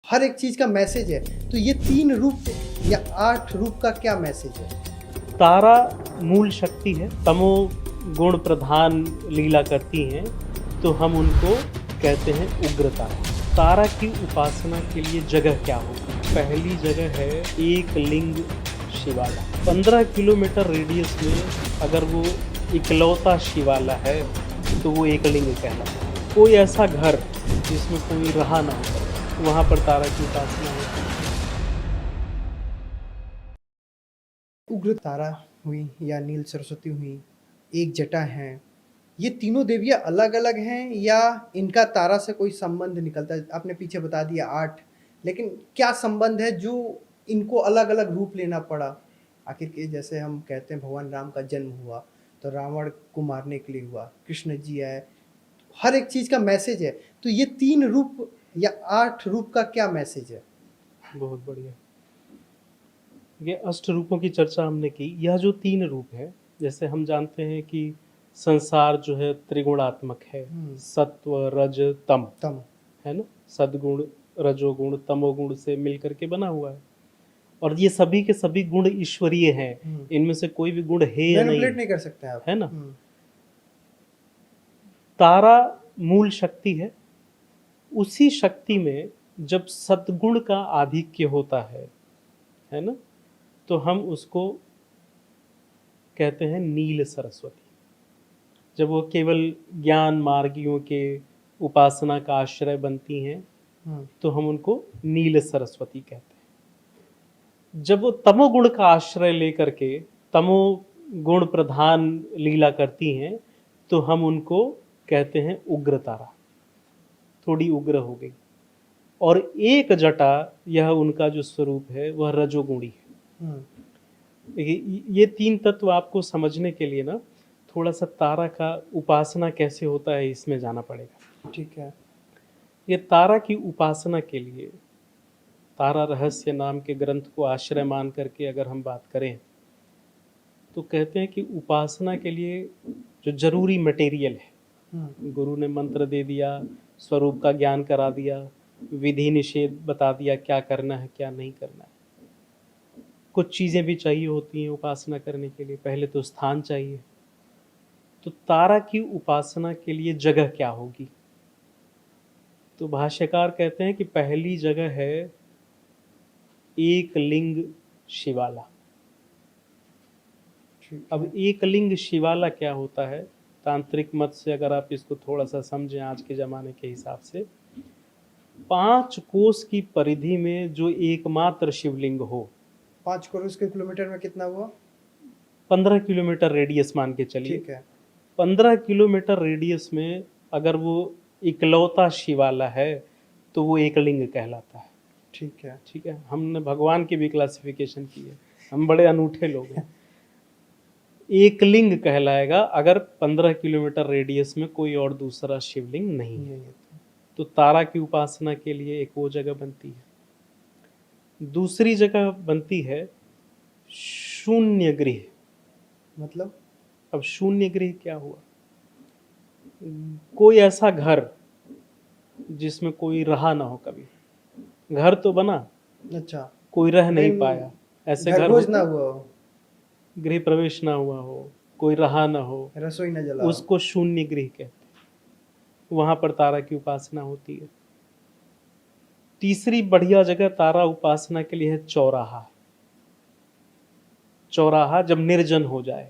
हर एक चीज का मैसेज है। तो ये 3 रूप या 8 रूप का क्या मैसेज है? तारा मूल शक्ति है, तमो गुण प्रधान लीला करती हैं, तो हम उनको कहते हैं उग्र तारा। तारा की उपासना के लिए जगह क्या होगी? पहली जगह है एक लिंग शिवाला। 15 किलोमीटर रेडियस में अगर वो इकलौता शिवाला है तो वो एक लिंग कहलाता है। कोई ऐसा घर जिसमें कोई रहा ना हो, वहाँ पर तारा की उपासना होती है। उग्र तारा हुई या नील सरस्वती हुई, एक जटा है, ये तीनों देवियाँ अलग-अलग हैं या इनका तारा से कोई संबंध निकलता है? आपने पीछे बता दिया 8, लेकिन क्या संबंध है जो इनको अलग-अलग रूप लेना पड़ा? आखिर के जैसे हम कहते हैं भगवान राम का जन्म हुआ, तो रावण को मारने के लिए हुआ, कृष्ण जी आए, हर एक चीज़ का मैसेज है। तो ये 3 रूप या 8 रूप का क्या मैसेज है? बहुत बढ़िया। ये अष्ट रूपों की चर्चा हमने की। यह जो 3 रूप है, जैसे हम जानते हैं कि संसार जो है त्रिगुणात्मक है, सत्व रज तम, तम। है ना? सद्गुण रजोगुण तमोगुण से मिलकर के बना हुआ है, और ये सभी के सभी गुण ईश्वरीय हैं। इनमें से कोई भी गुण है या नहीं मैनिपुलेट नहीं कर सकते आप, है ना? तारा मूल शक्ति है। उसी शक्ति में जब सद्गुण का आधिक्य होता है ना, तो हम उसको कहते हैं नील सरस्वती। जब वो केवल ज्ञान मार्गियों के उपासना का आश्रय बनती हैं, तो हम उनको नील सरस्वती कहते हैं। जब वो तमोगुण का आश्रय लेकर के तमो गुण प्रधान लीला करती हैं, तो हम उनको कहते हैं उग्र तारा। थोड़ी उग्र हो गई। और एक जटा, यह उनका जो स्वरूप है वह रजोगुणी है। देखिए, ये 3 तत्व आपको समझने के लिए ना थोड़ा सा तारा का उपासना कैसे होता है इसमें जाना पड़ेगा। ठीक है। ये तारा की उपासना के लिए तारा रहस्य नाम के ग्रंथ को आश्रय मान करके अगर हम बात करें, तो कहते हैं कि उपासना के लिए जो जरूरी मटेरियल है, गुरु ने मंत्र दे दिया, स्वरूप का ज्ञान करा दिया, विधि निषेध बता दिया, क्या करना है क्या नहीं करना है। कुछ चीज़ें भी चाहिए होती हैं उपासना करने के लिए। पहले तो स्थान चाहिए। तो तारा की उपासना के लिए जगह क्या होगी? तो भाष्यकार कहते हैं कि पहली जगह है एक लिंग शिवाला। अब एक लिंग शिवाला क्या होता है? तांत्रिक मत से अगर आप इसको थोड़ा सा समझें आज के ज़माने के हिसाब से, 5 कोस की परिधि में जो एकमात्र शिवलिंग हो। 5 कोस के किलोमीटर में कितना हुआ? 15 किलोमीटर रेडियस मान के चलिए। ठीक है। 15 किलोमीटर रेडियस में अगर वो इकलौता शिवाला है तो वो एक लिंग कहलाता है। ठीक है। ठीक है। हमने भगवान की भी क्लासिफिकेशन की है, हम बड़े अनूठे लोग हैं। एक लिंग कहलाएगा अगर 15 किलोमीटर रेडियस में कोई और दूसरा शिवलिंग नहीं है। तो तारा की उपासना के लिए एक वो जगह बनती है। दूसरी जगह बनती है शून्य गृह। मतलब? अब शून्य गृह क्या हुआ? कोई ऐसा घर जिसमें कोई रहा ना हो कभी। घर तो बना, अच्छा, कोई रह नहीं पाया। ऐसे घर घरभोज ना हुआ हो, गृह प्रवेश ना हुआ हो, कोई रहा ना हो, रसोई ना जला हो, उसको शून्य गृह कहते हैं। वहां पर तारा की उपासना होती है। तीसरी बढ़िया जगह तारा उपासना के लिए है चौराहा। चौराहा जब निर्जन हो जाए।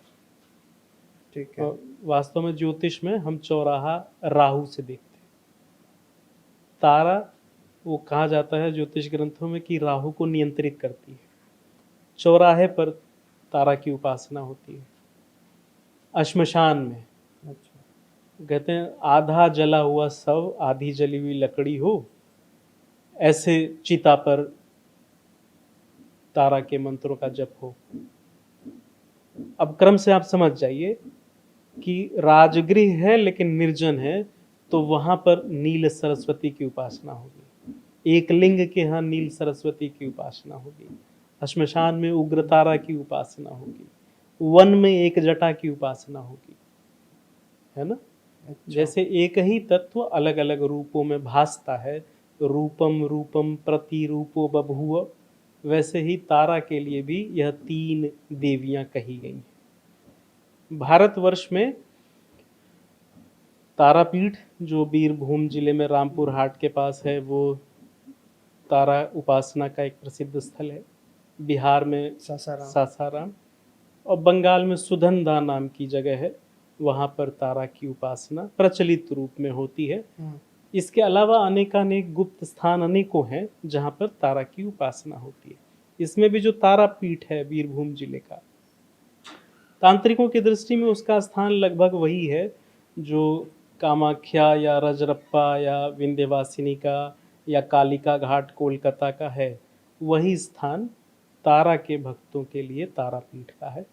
ठीक है। वास्तव में ज्योतिष में हम चौराहा राहु से देखते हैं। तारा, वो कहा जाता है ज्योतिष ग्रंथों में कि राहु को नियंत्रित करती है। चौराहे पर तारा की उपासना होती है। श्मशान में कहते हैं आधा जला हुआ शव आधी जली हुई लकड़ी हो, ऐसे चिता पर तारा के मंत्रों का जप हो। अब क्रम से आप समझ जाइए कि राजगृह है लेकिन निर्जन है, तो वहां पर नील सरस्वती की उपासना होगी। एक लिंग के यहाँ नील सरस्वती की उपासना होगी। श्मशान में उग्र तारा की उपासना होगी। वन में एक जटा की उपासना होगी, है ना? अच्छा। जैसे एक ही तत्व अलग अलग रूपों में भासता है, रूपम रूपम प्रतिरूपो बभूव, वैसे ही तारा के लिए भी यह 3 देवियां कही गई हैं। भारतवर्ष में तारापीठ जो बीरभूम जिले में रामपुर हाट के पास है, वो तारा उपासना का एक प्रसिद्ध स्थल है। बिहार में सासाराम और बंगाल में सुधनदा नाम की जगह है, वहाँ पर तारा की उपासना प्रचलित रूप में होती है। इसके अलावा अनेकानेक गुप्त स्थान अनेकों हैं जहाँ पर तारा की उपासना होती है। इसमें भी जो तारापीठ है बीरभूम जिले का, तांत्रिकों की दृष्टि में उसका स्थान लगभग वही है जो कामाख्या या रजरप्पा या विंध्यवासिनी का या कालिका घाट कोलकाता का है। वही स्थान तारा के भक्तों के लिए तारापीठ का है।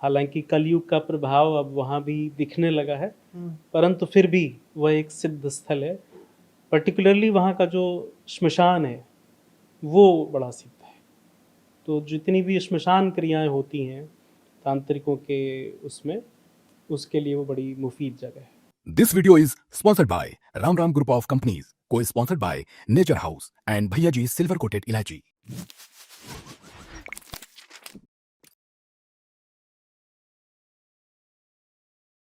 हालांकि कलयुग का प्रभाव अब वहाँ भी दिखने लगा है, परंतु फिर भी वह एक सिद्ध स्थल है। पर्टिकुलरली वहाँ का जो श्मशान है वो बड़ा सिद्ध है। तो जितनी भी श्मशान क्रियाएं होती हैं तांत्रिकों के उसमें, उसके लिए वो बड़ी मुफीद जगह है। This video is sponsored by Ram Ram Group of Companies, co-sponsored by Nature House and Bhaiya Ji Silver Coated Ilaichi.